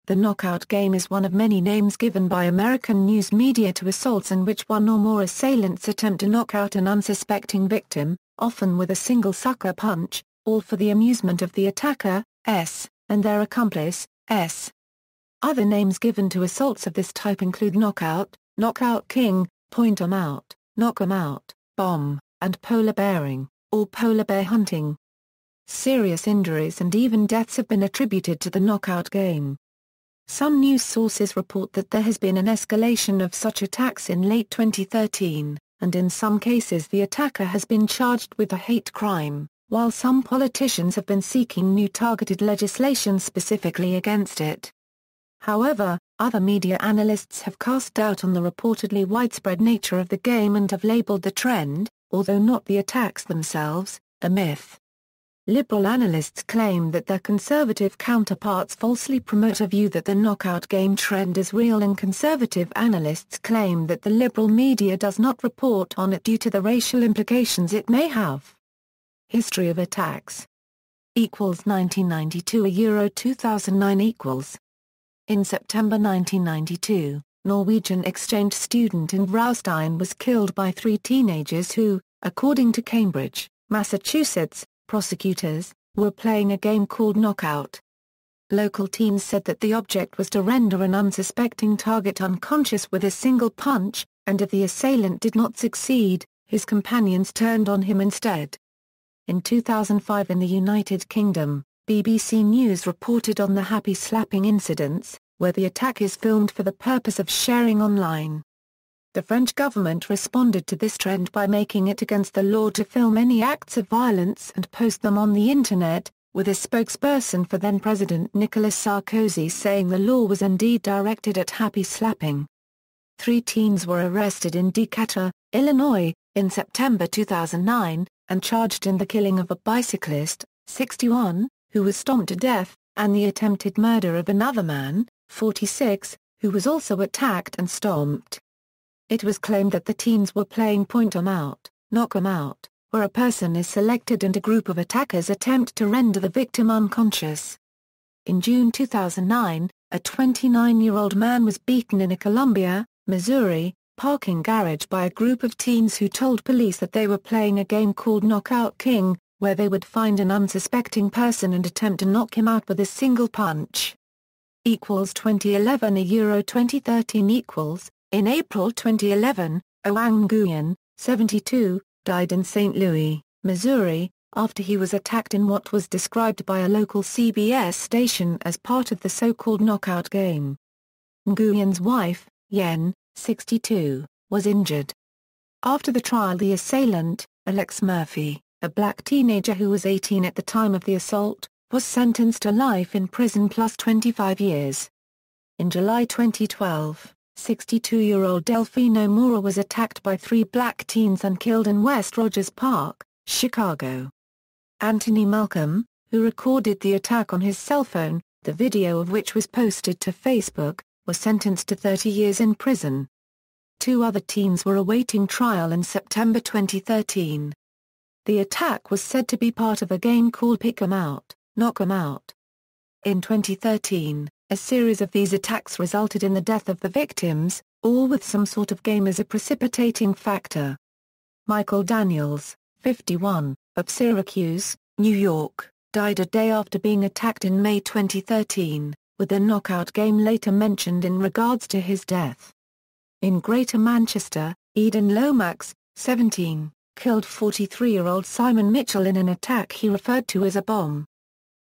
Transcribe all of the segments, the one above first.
The knockout game is one of many names given by American news media to assaults in which one or more assailants attempt to knock out an unsuspecting victim, often with a single sucker punch, all for the amusement of the attacker, S, and their accomplice, S. Other names given to assaults of this type include knockout, knockout king, point 'em out, knock 'em out, bomb, and polar bearing, or polar bear hunting. Serious injuries and even deaths have been attributed to the knockout game. Some news sources report that there has been an escalation of such attacks in late 2013, and in some cases the attacker has been charged with a hate crime, while some politicians have been seeking new targeted legislation specifically against it. However, other media analysts have cast doubt on the reportedly widespread nature of the game and have labeled the trend, although not the attacks themselves, a myth. Liberal analysts claim that their conservative counterparts falsely promote a view that the knockout game trend is real, and conservative analysts claim that the liberal media does not report on it due to the racial implications it may have. History of attacks. 1992 – 2009 In September 1992, Norwegian exchange student in Raustein was killed by 3 teenagers who, according to Cambridge, Massachusetts, prosecutors, were playing a game called Knockout. Local teams said that the object was to render an unsuspecting target unconscious with a single punch, and if the assailant did not succeed, his companions turned on him instead. In 2005 in the United Kingdom, BBC News reported on the happy slapping incidents, where the attack is filmed for the purpose of sharing online. The French government responded to this trend by making it against the law to film any acts of violence and post them on the Internet, with a spokesperson for then-President Nicolas Sarkozy saying the law was indeed directed at happy slapping. 3 teens were arrested in Decatur, Illinois, in September 2009, and charged in the killing of a bicyclist, 61, who was stomped to death, and the attempted murder of another man, 46, who was also attacked and stomped. It was claimed that the teens were playing point 'em out, knock 'em out, where a person is selected and a group of attackers attempt to render the victim unconscious. In June 2009, a 29-year-old man was beaten in a Columbia, Missouri, parking garage by a group of teens who told police that they were playing a game called Knockout King, where they would find an unsuspecting person and attempt to knock him out with a single punch. 2011 – 2013 In April 2011, Oang Nguyen, 72, died in St. Louis, Missouri, after he was attacked in what was described by a local CBS station as part of the so-called knockout game. Nguyen's wife, Yen, 62, was injured. After the trial, the assailant, Alex Murphy, a black teenager who was 18 at the time of the assault, was sentenced to life in prison plus 25 years. In July 2012, 62-year-old Delfino Mora was attacked by 3 black teens and killed in West Rogers Park, Chicago. Anthony Malcolm, who recorded the attack on his cell phone, the video of which was posted to Facebook, was sentenced to 30 years in prison. 2 other teens were awaiting trial in September 2013. The attack was said to be part of a game called Pick 'em Out, Knock 'em Out. In 2013, a series of these attacks resulted in the death of the victims, all with some sort of game as a precipitating factor. Michael Daniels, 51, of Syracuse, New York, died a day after being attacked in May 2013, with the knockout game later mentioned in regards to his death. In Greater Manchester, Eden Lomax, 17, killed 43-year-old Simon Mitchell in an attack he referred to as a bomb.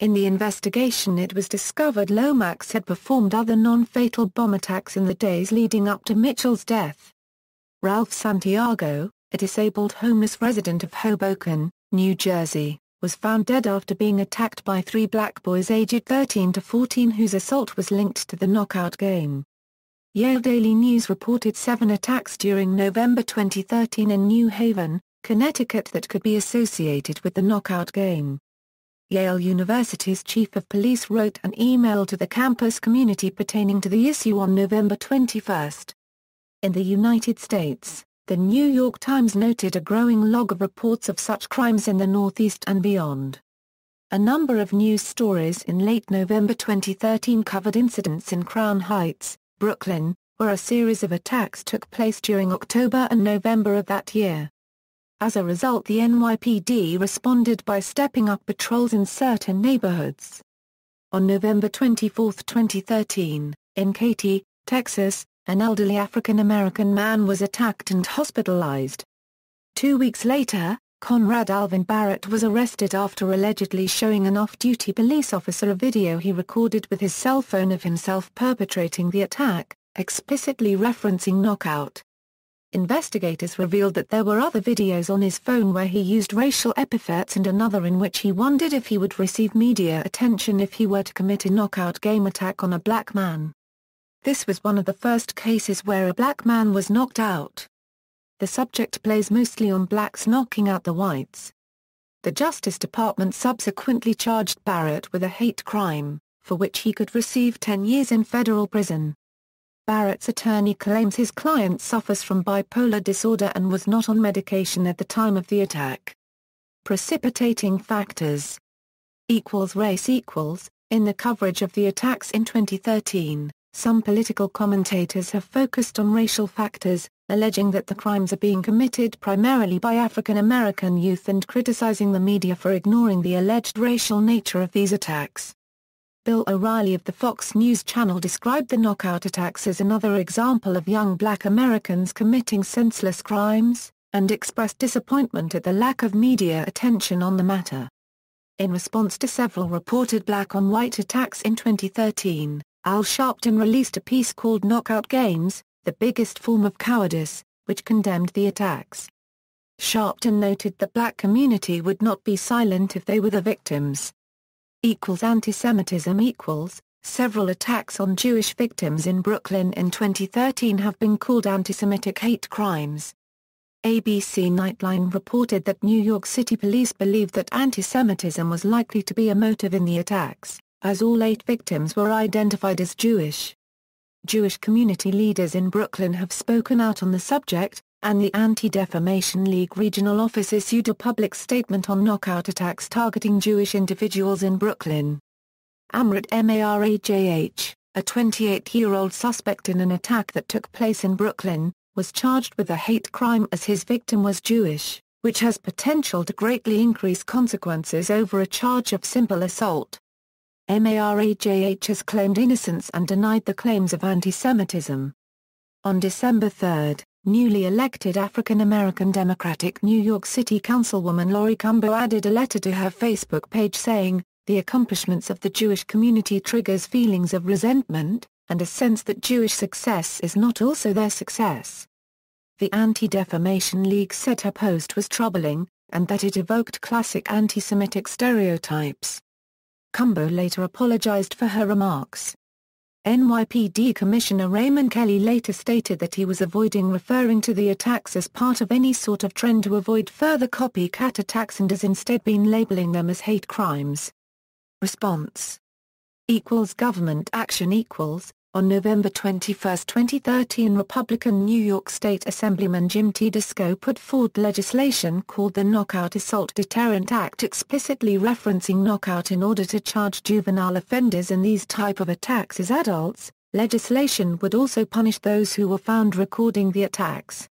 In the investigation, it was discovered Lomax had performed other non-fatal bomb attacks in the days leading up to Mitchell's death. Ralph Santiago, a disabled homeless resident of Hoboken, New Jersey, was found dead after being attacked by 3 black boys aged 13 to 14 whose assault was linked to the knockout game. Yale Daily News reported 7 attacks during November 2013 in New Haven, Connecticut that could be associated with the knockout game. Yale University's chief of police wrote an email to the campus community pertaining to the issue on November 21. In the United States, the New York Times noted a growing log of reports of such crimes in the Northeast and beyond. A number of news stories in late November 2013 covered incidents in Crown Heights, Brooklyn, where a series of attacks took place during October and November of that year. As a result, the NYPD responded by stepping up patrols in certain neighborhoods. On November 24, 2013, in Katy, Texas, an elderly African-American man was attacked and hospitalized. 2 weeks later, Conrad Alvin Barrett was arrested after allegedly showing an off-duty police officer a video he recorded with his cell phone of himself perpetrating the attack, explicitly referencing knockout. Investigators revealed that there were other videos on his phone where he used racial epithets and another in which he wondered if he would receive media attention if he were to commit a knockout game attack on a black man. This was one of the first cases where a black man was knocked out. The subject plays mostly on blacks knocking out the whites. The Justice Department subsequently charged Barrett with a hate crime, for which he could receive 10 years in federal prison. Barrett's attorney claims his client suffers from bipolar disorder and was not on medication at the time of the attack. Precipitating factors. Race equals. In the coverage of the attacks in 2013, some political commentators have focused on racial factors, alleging that the crimes are being committed primarily by African American youth and criticizing the media for ignoring the alleged racial nature of these attacks. Bill O'Reilly of the Fox News Channel described the knockout attacks as another example of young black Americans committing senseless crimes, and expressed disappointment at the lack of media attention on the matter. In response to several reported black-on-white attacks in 2013, Al Sharpton released a piece called Knockout Games, the Biggest Form of Cowardice, which condemned the attacks. Sharpton noted the black community would not be silent if they were the victims. Antisemitism equals. Several attacks on Jewish victims in Brooklyn in 2013 have been called anti-Semitic hate crimes. ABC Nightline reported that New York City police believed that anti-Semitism was likely to be a motive in the attacks, as all 8 victims were identified as Jewish. Jewish community leaders in Brooklyn have spoken out on the subject, and the Anti-Defamation League regional office issued a public statement on knockout attacks targeting Jewish individuals in Brooklyn. Amrit Marajh, a 28-year-old suspect in an attack that took place in Brooklyn, was charged with a hate crime as his victim was Jewish, which has potential to greatly increase consequences over a charge of simple assault. Marajh has claimed innocence and denied the claims of anti-Semitism. On December 3, newly elected African-American Democratic New York City Councilwoman Lori Cumbo added a letter to her Facebook page saying, "The accomplishments of the Jewish community triggers feelings of resentment, and a sense that Jewish success is not also their success." The Anti-Defamation League said her post was troubling, and that it evoked classic anti-Semitic stereotypes. Cumbo later apologized for her remarks. NYPD Commissioner Raymond Kelly later stated that he was avoiding referring to the attacks as part of any sort of trend to avoid further copycat attacks and has instead been labeling them as hate crimes. Response. Government action equals. On November 21, 2013, Republican New York State Assemblyman Jim Tedesco put forth legislation called the Knockout Assault Deterrent Act, explicitly referencing knockout in order to charge juvenile offenders in these type of attacks as adults. Legislation would also punish those who were found recording the attacks.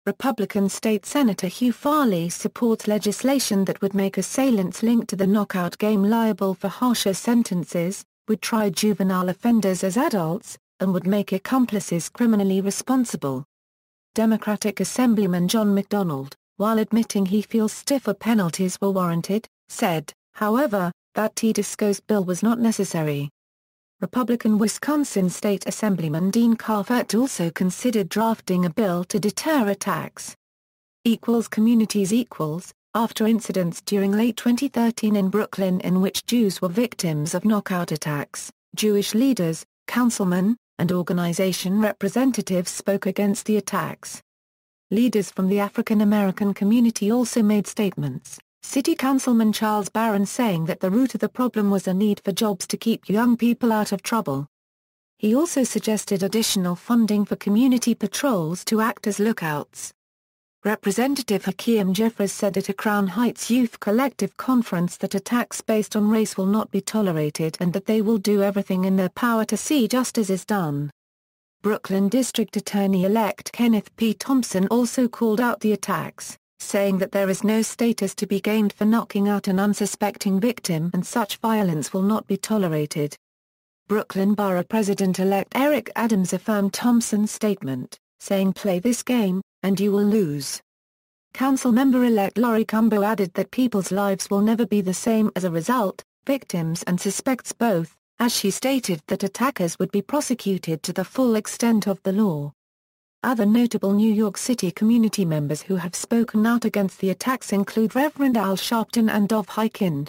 Republican State Senator Hugh Farley supports legislation that would make assailants linked to the knockout game liable for harsher sentences, would try juvenile offenders as adults, and would make accomplices criminally responsible. Democratic Assemblyman John McDonald, while admitting he feels stiffer penalties were warranted, said, however, that Tedesco's bill was not necessary. Republican Wisconsin State Assemblyman Dean Carfert also considered drafting a bill to deter attacks. Communities equals. After incidents during late 2013 in Brooklyn in which Jews were victims of knockout attacks, Jewish leaders, councilmen, and organization representatives spoke against the attacks. Leaders from the African American community also made statements, City Councilman Charles Barron saying that the root of the problem was a need for jobs to keep young people out of trouble. He also suggested additional funding for community patrols to act as lookouts. Representative Hakeem Jeffries said at a Crown Heights Youth Collective conference that attacks based on race will not be tolerated and that they will do everything in their power to see justice is done. Brooklyn District Attorney-elect Kenneth P. Thompson also called out the attacks, saying that there is no status to be gained for knocking out an unsuspecting victim and such violence will not be tolerated. Brooklyn Borough President-elect Eric Adams affirmed Thompson's statement, saying play this game, and you will lose. Council member-elect Laurie Cumbo added that people's lives will never be the same as a result, victims and suspects both, as she stated that attackers would be prosecuted to the full extent of the law. Other notable New York City community members who have spoken out against the attacks include Reverend Al Sharpton and Dov Hikind.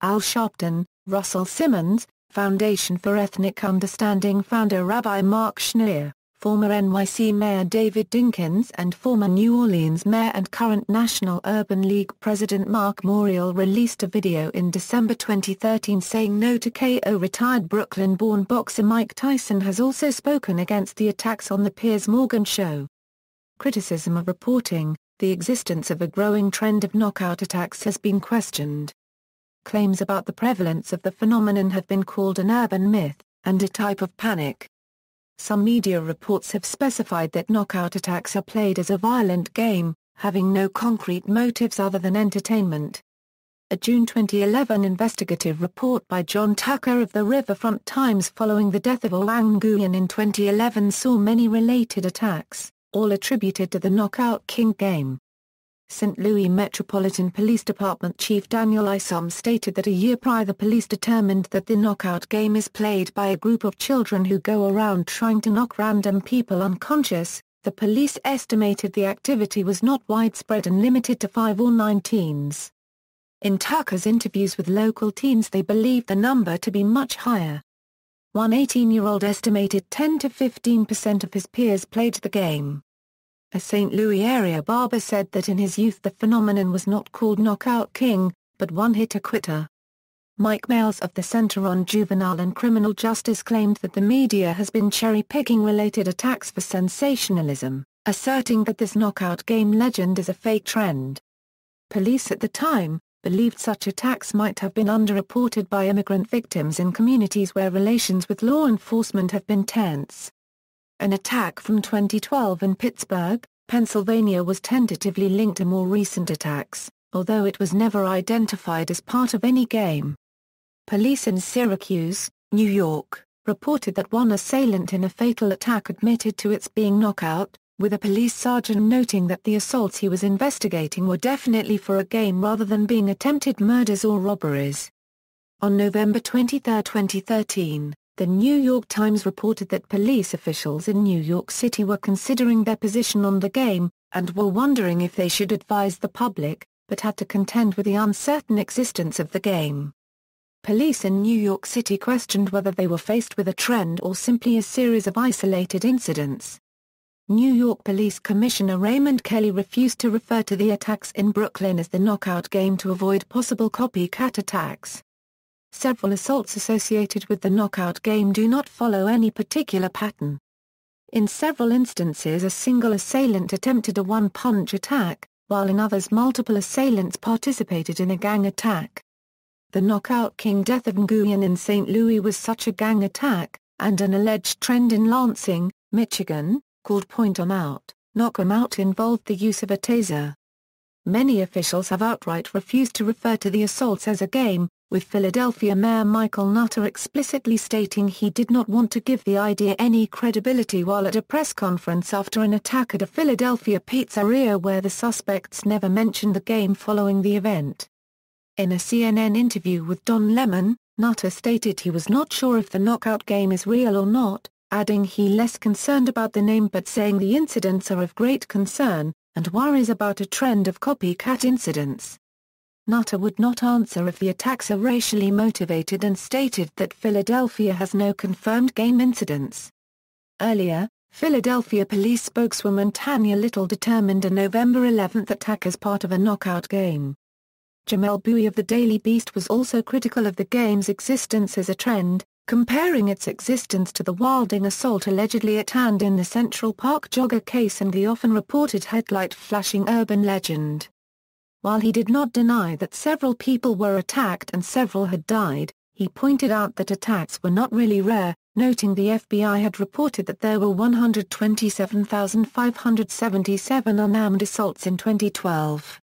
Al Sharpton, Russell Simmons, Foundation for Ethnic Understanding founder Rabbi Mark Schneer, former NYC Mayor David Dinkins and former New Orleans Mayor and current National Urban League President Mark Morial released a video in December 2013 saying no to KO. Retired Brooklyn-born boxer Mike Tyson has also spoken against the attacks on the Piers Morgan show. Criticism of reporting the existence of a growing trend of knockout attacks has been questioned. Claims about the prevalence of the phenomenon have been called an urban myth, and a type of panic. Some media reports have specified that knockout attacks are played as a violent game, having no concrete motives other than entertainment. A June 2011 investigative report by John Tucker of the Riverfront Times following the death of Oang Nguyen in 2011 saw many related attacks, all attributed to the Knockout King game. St. Louis Metropolitan Police Department Chief Daniel Isom stated that a year prior the police determined that the knockout game is played by a group of children who go around trying to knock random people unconscious. The police estimated the activity was not widespread and limited to 5 or 9 teens. In Tucker's interviews with local teens they believed the number to be much higher. One 18-year-old estimated 10 to 15% of his peers played the game. A St. Louis area barber said that in his youth the phenomenon was not called Knockout King, but one-hitter-quitter. Mike Males of the Center on Juvenile and Criminal Justice claimed that the media has been cherry-picking related attacks for sensationalism, asserting that this knockout game legend is a fake trend. Police at the time believed such attacks might have been underreported by immigrant victims in communities where relations with law enforcement have been tense. An attack from 2012 in Pittsburgh, Pennsylvania was tentatively linked to more recent attacks, although it was never identified as part of any game. Police in Syracuse, New York, reported that one assailant in a fatal attack admitted to its being knockout, with a police sergeant noting that the assaults he was investigating were definitely for a game rather than being attempted murders or robberies. On November 23, 2013, the New York Times reported that police officials in New York City were considering their position on the game, and were wondering if they should advise the public, but had to contend with the uncertain existence of the game. Police in New York City questioned whether they were faced with a trend or simply a series of isolated incidents. New York Police Commissioner Raymond Kelly refused to refer to the attacks in Brooklyn as the knockout game to avoid possible copycat attacks. Several assaults associated with the knockout game do not follow any particular pattern. In several instances a single assailant attempted a one-punch attack, while in others multiple assailants participated in a gang attack. The Knockout King death of Nguyen in St. Louis was such a gang attack, and an alleged trend in Lansing, Michigan, called Point 'em Out, Knock 'em Out involved the use of a taser. Many officials have outright refused to refer to the assaults as a game, with Philadelphia Mayor Michael Nutter explicitly stating he did not want to give the idea any credibility while at a press conference after an attack at a Philadelphia pizzeria where the suspects never mentioned the game following the event. In a CNN interview with Don Lemon, Nutter stated he was not sure if the knockout game is real or not, adding he less concerned about the name but saying the incidents are of great concern, and worries about a trend of copycat incidents. Nutter would not answer if the attacks are racially motivated and stated that Philadelphia has no confirmed game incidents. Earlier, Philadelphia police spokeswoman Tanya Little determined a November 11 attack as part of a knockout game. Jamel Bowie of the Daily Beast was also critical of the game's existence as a trend, comparing its existence to the Wilding assault allegedly at hand in the Central Park jogger case and the often reported headlight-flashing urban legend. While he did not deny that several people were attacked and several had died, he pointed out that attacks were not really rare, noting the FBI had reported that there were 127,577 unarmed assaults in 2012.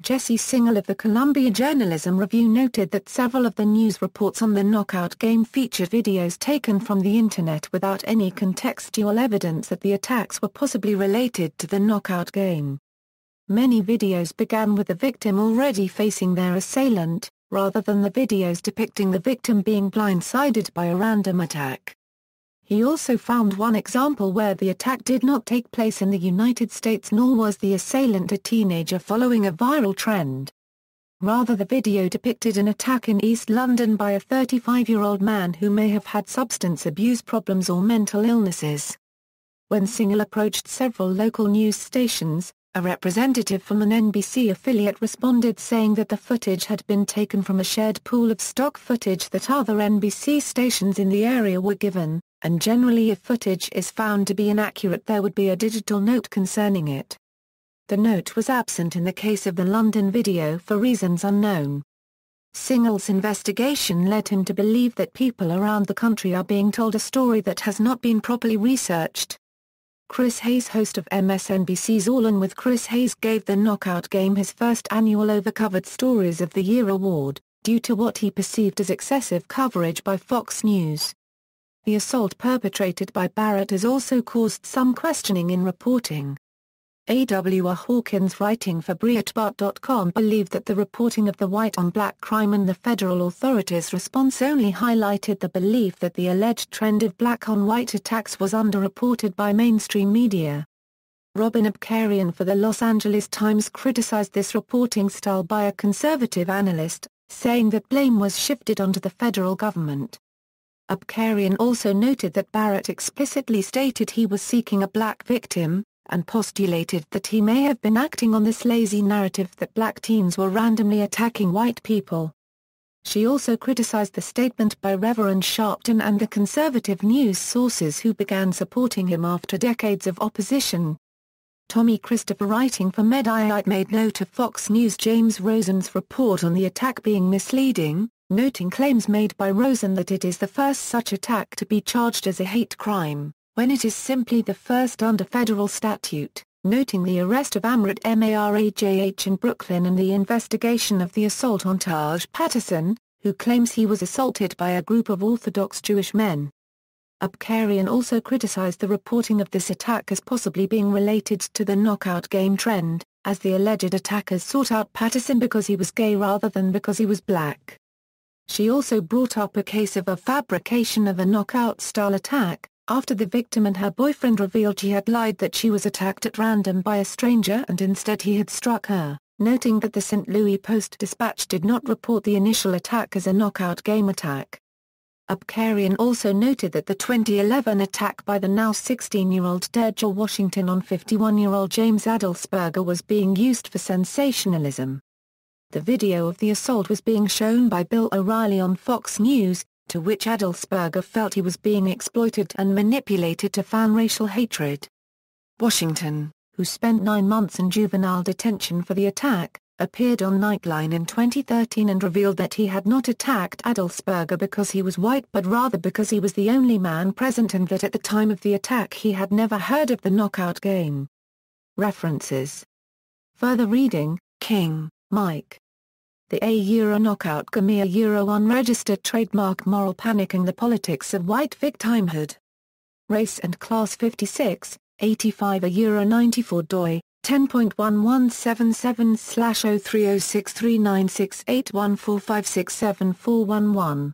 Jesse Singal of the Columbia Journalism Review noted that several of the news reports on the knockout game featured videos taken from the Internet without any contextual evidence that the attacks were possibly related to the knockout game. Many videos began with the victim already facing their assailant, rather than the videos depicting the victim being blindsided by a random attack. He also found one example where the attack did not take place in the United States nor was the assailant a teenager following a viral trend. Rather, the video depicted an attack in East London by a 35-year-old man who may have had substance abuse problems or mental illnesses. When Singal approached several local news stations, a representative from an NBC affiliate responded saying that the footage had been taken from a shared pool of stock footage that other NBC stations in the area were given, and generally if footage is found to be inaccurate there would be a digital note concerning it. The note was absent in the case of the London video for reasons unknown. Singal's investigation led him to believe that people around the country are being told a story that has not been properly researched. Chris Hayes, host of MSNBC's All In with Chris Hayes, gave the knockout game his first annual Overcovered Stories of the Year award, due to what he perceived as excessive coverage by Fox News. The assault perpetrated by Barrett has also caused some questioning in reporting. A.W.R. Hawkins, writing for Breitbart.com, believed that the reporting of the white-on-black crime and the federal authorities' response only highlighted the belief that the alleged trend of black-on-white attacks was underreported by mainstream media. Robin Abkarian for the Los Angeles Times criticized this reporting style by a conservative analyst, saying that blame was shifted onto the federal government. Abkarian also noted that Barrett explicitly stated he was seeking a black victim, and postulated that he may have been acting on this lazy narrative that black teens were randomly attacking white people. She also criticized the statement by Reverend Sharpton and the conservative news sources who began supporting him after decades of opposition. Tommy Christopher, writing for Mediaite, made note of Fox News' James Rosen's report on the attack being misleading, noting claims made by Rosen that it is the first such attack to be charged as a hate crime, when it is simply the first under federal statute, noting the arrest of Amrit Marajh in Brooklyn and the investigation of the assault on Taj Patterson, who claims he was assaulted by a group of Orthodox Jewish men. Abkarian also criticized the reporting of this attack as possibly being related to the knockout game trend, as the alleged attackers sought out Patterson because he was gay rather than because he was black. She also brought up a case of a fabrication of a knockout-style attack, after the victim and her boyfriend revealed she had lied that she was attacked at random by a stranger and instead he had struck her, noting that the St. Louis Post-Dispatch did not report the initial attack as a knockout game attack. Abkarian also noted that the 2011 attack by the now 16-year-old Derja Washington on 51-year-old James Adelsberger was being used for sensationalism. The video of the assault was being shown by Bill O'Reilly on Fox News, to which Adelsberger felt he was being exploited and manipulated to fan racial hatred. Washington, who spent 9 months in juvenile detention for the attack, appeared on Nightline in 2013 and revealed that he had not attacked Adelsberger because he was white but rather because he was the only man present and that at the time of the attack he had never heard of the knockout game. References. Further reading: King, Mike. The A Knockout Game Unregistered Trademark Moral Panic and the Politics of White Victimhood. Race and Class 56, 85 94 doi, 10.1177/03063968145674111.